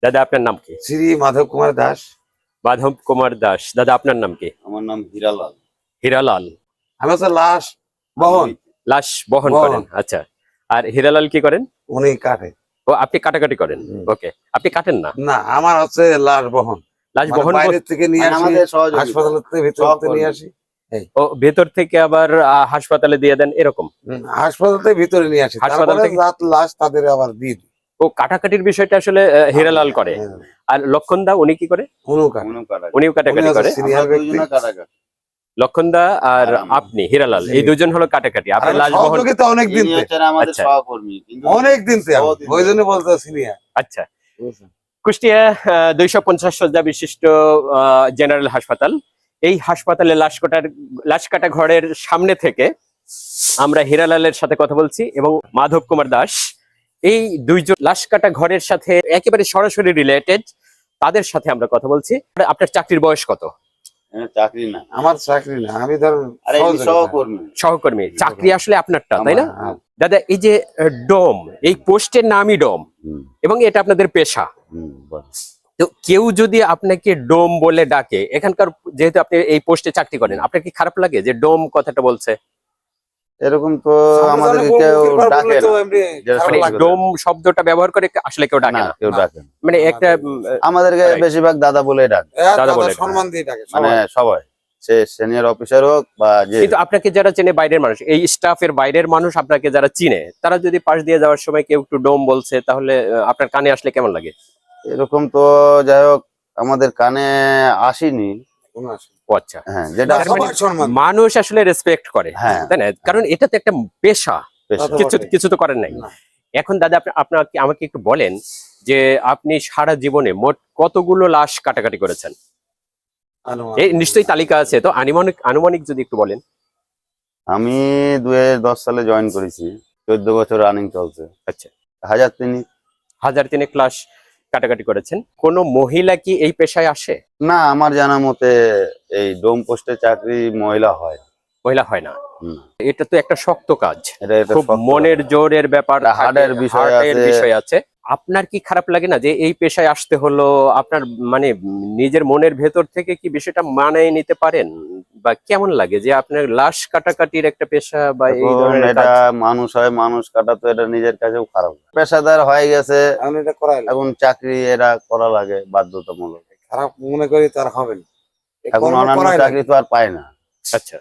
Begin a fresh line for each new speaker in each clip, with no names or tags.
দাদা আপনার নাম কি?
শ্রী মাধব কুমার দাস।
মাধব কুমার দাস। দাদা আপনার নাম কি?
আমার নাম হীরালাল।
হীরালাল।
আমি হচ্ছে লাশ বহন
লাশ বহন করেন, আচ্ছা। আর হীরালাল কি করেন?
উনি কাটে।
ও আপনি কাটাকাটি করেন, ওকে। আপনি কাটেন না?
না, আমার হচ্ছে লাশ বহন।
লাশ বহন
বাইরে থেকে নিয়ে আসি,
আমাদের
হাসপাতালের থেকে ভিতর থেকে নিয়ে আসি।
ও ভেতর থেকে আবার হাসপাতালে দিয়ে দেন এরকম?
হাসপাতাল থেকে ভিতরে নিয়ে আসি,
হাসপাতাল
তারপরে
থেকে
লাশ তাদের আবার দিয়ে দিই।
ও কাটাকাটির বিষয়টা আসলে হীরালাল করে। আর লক্ষণ দা উনি কি করে? উনিও কাটাকাটি করে।
সিনিয়র ব্যক্তি।
লক্ষণ দা আর আপনি হীরালাল এই দুজন হলো কাটাকাটি। আপনি লাশ বহন
অনেক দিন
আমাদের সহকর্মী, কিন্তু
অনেক দিন ওই জন্য বলতে সিনিয়র।
আচ্ছা, কুষ্টিয়া 250 শয্যা বিশিষ্ট জেনারেল হাসপাতাল। এই হাসপাতালে লাশ কাটা ঘরের সামনে থেকে আমরা হীরালালের সাথে কথা বলছি এবং মাধব কুমার দাস। এই দুইজন লাশ কাটা ঘরের সাথে একেবারে সরাসরি রিলেটেড, তাদের সাথে আমরা কথা বলছি। আপনার চাকরির বয়স কত?
চাকরি না,
আমার চাকরি না, আমি ধরুন
সহকর্মী। চাকরি আসলে আপনারটা, তাই না দাদা? এই যে ডোম, এই পোস্টের নামই ডোম এবং এটা আপনাদের পেশা। তো কেউ যদি আপনাকে ডোম বলে ডাকে, এখানকার যেহেতু আপনি এই পোস্টে চাকরি করেন, আপনার কি খারাপ লাগে যে ডোম কথাটা বলছে?
এরকম তো আমাদের কেউ ডাকে না,
ডোম শব্দটা ব্যবহার করে আসলে কেউ ডাকে না,
কেউ ডাকে না।
মানে একটা
আমাদেরকে বেশিরভাগ দাদা বলে ডাকে,
দাদা বলে
সম্মান দিয়ে ডাকে
মানে সবাই, সে সিনিয়র অফিসার হোক বা যে।
কিন্তু আপনাকে যারা চেনে বাইরের মানুষ, এই স্টাফের বাইরের মানুষ আপনাকে যারা চিনে, তারা যদি পাশ দিয়ে যাওয়ার সময় কেউ একটু ডোম বলছে, তাহলে আপনার কানে আসলে কেমন লাগে?
এরকম to যাই হোক আমাদের কানে আসেনি।
আচ্ছা,
হ্যাঁ, যেটা
মানুষ আসলে রেসপেক্ট করে, তাই না? কারণ এটা তো একটা পেশা, কিছু তো করেন নাই। এখন দাদা আপনাকে আমাকে একটু বলেন যে আপনি সারা জীবনে মোট কতগুলো লাশ কাটাকাটি করেছেন? এই নিশ্চয়ই তালিকা আছে, তো আনুমানিক যদি একটু বলেন।
আমি 2010 সালে জয়েন করেছি, 14 বছর রানিং চলছে।
আচ্ছা,
1003
লাশ কাটাকাটি করেছেন। কোন মহিলা কি এই পেশায় আসে?
না, আমার জানা মতে এই ডোম পোস্টে চাকরি মহিলা হয় না।
এটা তো একটা শক্ত কাজ,
এটা
খুব মনের জোরের ব্যাপার,
হার্টের
বিষয় আছে। আপনার কি খারাপ লাগে না যে এই পেশায় আসতে হলো? আপনার মানে নিজের মনের ভেতর থেকে কি বিষয়টা মানিয়ে নিতে পারেন, বা কেমন লাগে যে আপনার লাশ কাটাকাটির একটা পেশা বা এই ধরনের
এটা মানুষ হয়, মানুষ কাটা তো এটা নিজের কাছেও খারাপ, পেশাদার হয়ে গেছে এখন চাকরি এরা করা লাগে বাধ্যতামূলক।
খারাপ মনে করি তার হবে না,
এখন অন্যান্য চাকরি তো আর পায় না।
আচ্ছা,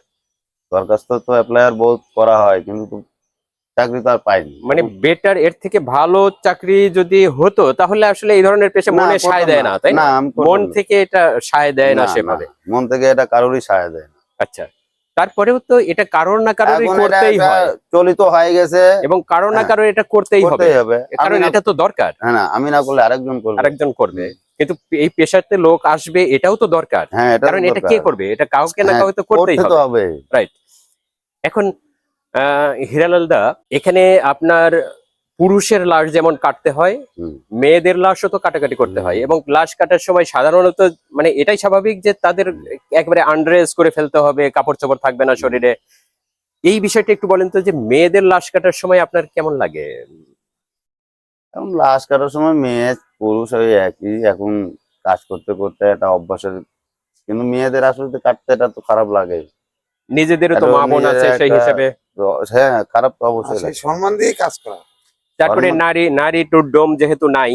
দরখাস্ত তো অ্যাপ্লায়ার বহুত করা হয়, কিন্তু চাকরি তো আর পায়নি।
মানে বেটার, এর থেকে ভালো চাকরি যদি হতো তাহলে আসলে এই ধরনের পেশা মনে সায় দেয় না, তাই না? মন থেকে এটা সায় দেয় না সেভাবে,
মন থেকে এটা কারোরই সায় দেয় না।
আচ্ছা, তারপরেও তো এটা কারোর না কারোরই করতেই হয়,
চলিত হয়ে গেছে
এবং কারোর না কারোর এটা করতেই হবে, কারণ এটা তো দরকার।
হ্যাঁ, আমি না করলে আরেকজন করবে,
কিন্তু এই পেশাতে লোক আসবে এটাও তো দরকার, কারণ এটা কে করবে? এটা কাউকে না কাউকে তো করতেই হবে, রাইট? এখন হীরালাল দা, এখানে আপনার পুরুষের লাশ যেমন কাটতে হয়, মেয়েদের লাশও তো কাটাকাটি করতে হয়, এবং লাশ কাটার সময় সাধারণত মানে এটাই স্বাভাবিক যে তাদের একেবারে আন্ড্রেস করে ফেলতে হবে, কাপড় চোপড় থাকবে না শরীরে। এই বিষয়টা একটু বলেন তো, যে মেয়েদের লাশ কাটার সময় আপনার কেমন লাগে?
এখন লাশ কাটার সময় মেয়ে পুরুষ ওই একই, এখন কাজ করতে করতে একটা অভ্যাসের, কিন্তু মেয়েদের আসলে কাটতে এটা তো খারাপ লাগে,
নিজেদেরও তো মা বোন আছে সেই হিসেবে।
হ্যাঁ, খারাপ তো অবশ্যই,
সম্মান দিয়ে কাজ করা।
তারপরে নারী টু ডোম যেহেতু নাই,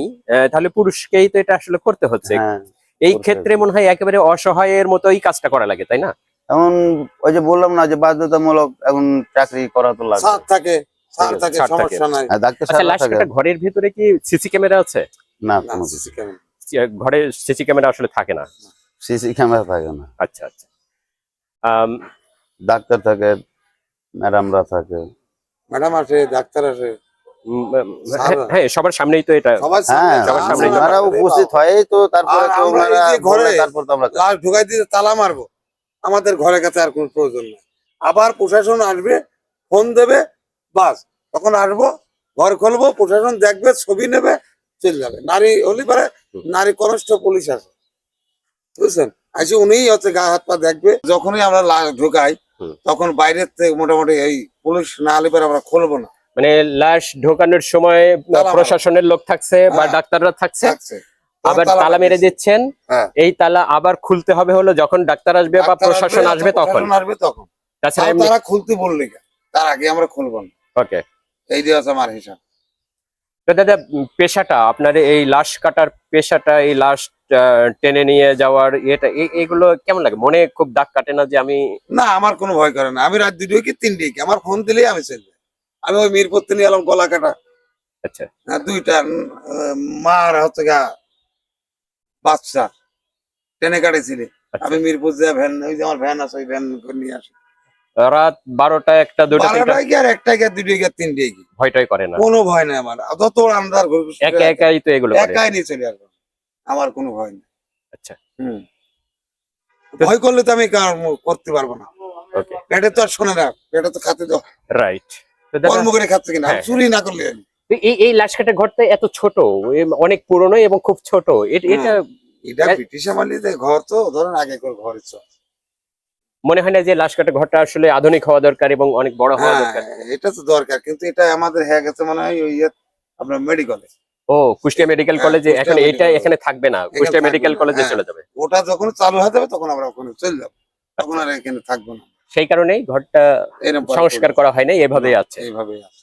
তাহলে পুরুষকেই তো এটা আসলে করতে হচ্ছে। এই ক্ষেত্রে মনে হয় একেবারে অসহায়ের মতোই কাজটা করা লাগে, তাই না?
এখন ওই যে বললাম না যে বাধ্যতামূলক, এখন চাকরি করা তো লাগে,
সমস্যা নাই।
আচ্ছা, লাশ কাটা ঘরের ভিতরে কি সিসি ক্যামেরা আছে?
না,
ঘরে সিসি ক্যামেরা আসলে থাকে না,
সিসি ক্যামেরা থাকে না।
আচ্ছা আচ্ছা,
ডাক্তার থাকে, ম্যাডামরা থাকে,
ম্যাডাম আছে, ডাক্তার আছে,
হ্যাঁ, সবার সামনেই তো এটা,
ওনারা উপস্থিত হয়, তো তারপরে
লাশ ঢুকাই দিয়ে তালা মারবো, আমাদের ঘরের কাছে আর কোনো প্রয়োজন নেই। আবার প্রশাসন আসবে, ফোন দেবে, বাস তখন আসবো, ঘর খুলবো, প্রশাসন দেখবে, ছবি নেবে, চলে যাবে। নারী হলে পারে নারী কনস্টেবল পুলিশ আছে, বুঝছেন, আসে উনিই হচ্ছে গা হাত পা দেখবে। যখনই আমরা লাশ ঢুকাই তখন বাইরের থেকে মোটামুটি এই পুলিশ না হলে পরে আমরা খুলবো না।
মানে লাশ ঢোকানোর সময় প্রশাসনের লোক থাকছে বা ডাক্তাররা থাকছে, আবার তালা মেরে দিচ্ছেন,
হ্যাঁ।
এই তালা আবার খুলতে হবে হলো যখন ডাক্তার আসবে বা প্রশাসন আসবে তখন। তাছাড়া এমনি
তারা খুলতে বললে তার আগে আমরা খুলবো না।
ওকে।
এই যে আছে আমার হিসাব।
তো দাদা পেশাটা আপনার এই লাশ কাটার পেশাটা, এই লাশ টেনে নিয়ে যাওয়ার এটা এগুলো কেমন লাগে? মনে খুব দাগ কাটে না যে আমি?
না, আমার কোনো ভয় করে না। আমি রাত 2টা কি 3টা কি আমার ফোন দিলেই আমি চলবে। আমি ওই মিরপুর থেকে নিয়ে এলাম গলা কাটা।
আচ্ছা।
2টা মা আর হচ্ছে গা বাচ্চা টেনে কাটেছিল। আমি মিরপুর যা ভ্যান, ওই যে আমার ভ্যান আছে ওই ভ্যান করে নিয়ে আসি।
রাত 12টা 1টা 2টা
12টায় কি আর 1টায় কি আর 2টায় কি আর 3টায় কি?
ভয়টাই করে না?
কোনো ভয় নাই আমার। যত আন্দার
একা একাই তো এগুলো করে।
একাই নিয়ে চলে আসবো, আমার কোনো ভয় নেই।
আচ্ছা।
ভয় করলে তো আমি করতে পারবো না।
ওকে।
পেটে তো আর শোনে না, পেটে তো খাতে তো
রাইট। তো দাদা
কর্ম করে খাচ্ছে কিনা, চুরি না করলে।
এই লাশ কাটা ঘরটা এত ছোট, অনেক পুরনো এবং খুব ছোট, এটা
এটা ব্রিটিশ আমলের ঘর, তো ধরেন আগে করে ঘর ছিল।
মনে হয় না যে লাশ কাটা ঘরটা আসলে আধুনিক হওয়া দরকার এবং অনেক বড় হওয়া দরকার?
এটা তো দরকার, কিন্তু এটা আমাদের হয়ে গেছে মনে হয় ওই আপনার মেডিকেলে।
ও, কুষ্টিয়া মেডিকেল কলেজে এখন এইটা এখানে থাকবে না, কুষ্টিয়া মেডিকেল কলেজে চলে যাবে।
ওটা যখন চালু হয়ে যাবে তখন আমরা ওখানে চলে যাবো, তখন আর এখানে থাকবো না।
সেই কারণেই ঘরটা সংস্কার করা হয় না, এভাবেই আছে।
এইভাবেই আছে।